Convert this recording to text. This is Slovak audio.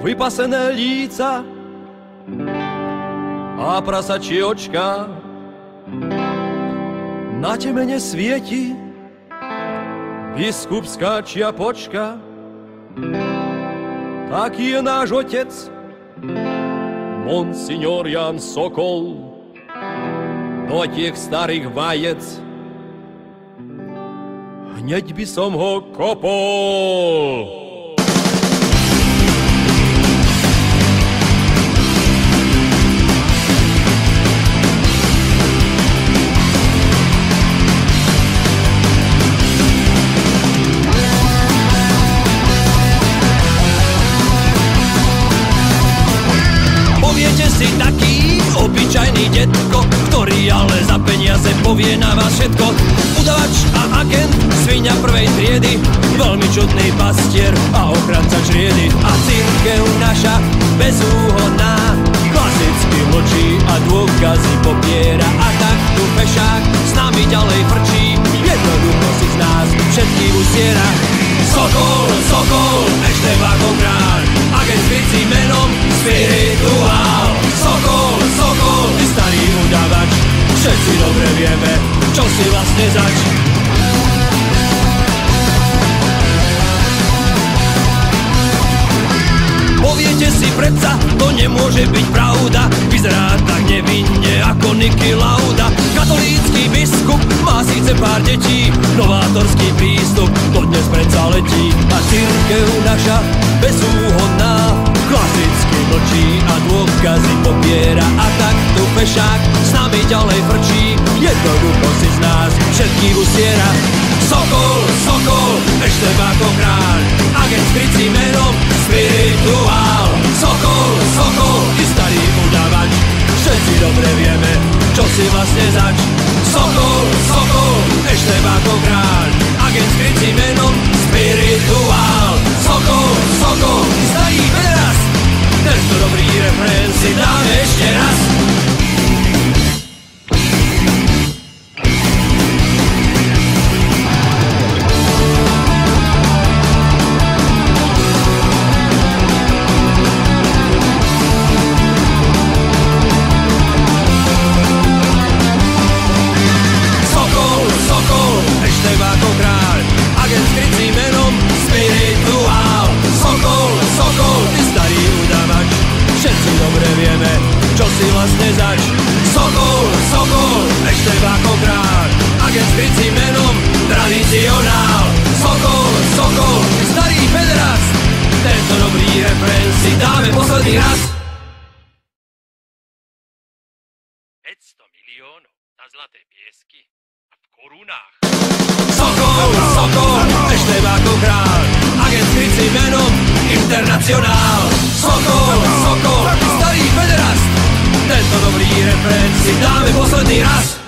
Vypasené líca a prasačie očka, na temene svieti biskupská čiapočka. Taký je náš otec, monsignor Jan Sokol, do tiech starých vajec hneď by som ho kopol. Poviete si taký obyčajný detko, ktorý ale za peniaze povie na vás všetko. Udavač a agent, sviňa prvej triedy, veľmi čudný pastier a ochranca čriedy. A cirkev naša bezúhodná klasicky mlčí a dôkazy popiera. A tak tu fešák s nami ďalej frčí, jednoducho si z nás všetkých usiera. Sokol, Sokol, Eštebákov kráľ, agent s krycím menom Spirituál. Sokol, Sokol, ty starý udavač, všetci dobre vieme, čo si vlastne zač. Poviete si predsa, to nemôže byť pravda, vyzerá tak nevinne ako Niki Lauda. Katolícky biskup má síce pár detí, novátorský prístup to dnes predsa letí. A cirkev naša bezúhodná klasicky mlčí a dôkazy popiera. A tak tu fešák s nami ďalej frčí, jednoducho si z nás všetkých usiera. Sokol, Sokol, Eštebákov kráľ, agent s krycím menom Spirituál. Sokol, Sokol, ty starý udavač, všetci dobre vieme, čo si vlastne zač. Sokol, Sokol, Eštebákov kráľ, agent s krycím menom Spirituál. Sokol, Sokol, ty starý pedrast, tento dobrý refrén si dáme ešte raz. Eštebákov kráľ, agent s krycím menom Spirituál. Sokol, Sokol, ty starý udavač, všetci dobre vieme, čo si vlastne zač. Sokol, Sokol, Eštebákov kráľ, agent s krycím menom Tradicionál. Sokol, Sokol, ty starý pedrast, tento dobrý refrén si dáme posledný raz. 500 miliónov na zlaté piesky a v korunách. Sokol, Sokol, Eštebákov kráľ, agent s krycím menom Internacionál. Sokol, Sokol, ty starý pederast, tento dobrý refrén si dáme posledný raz.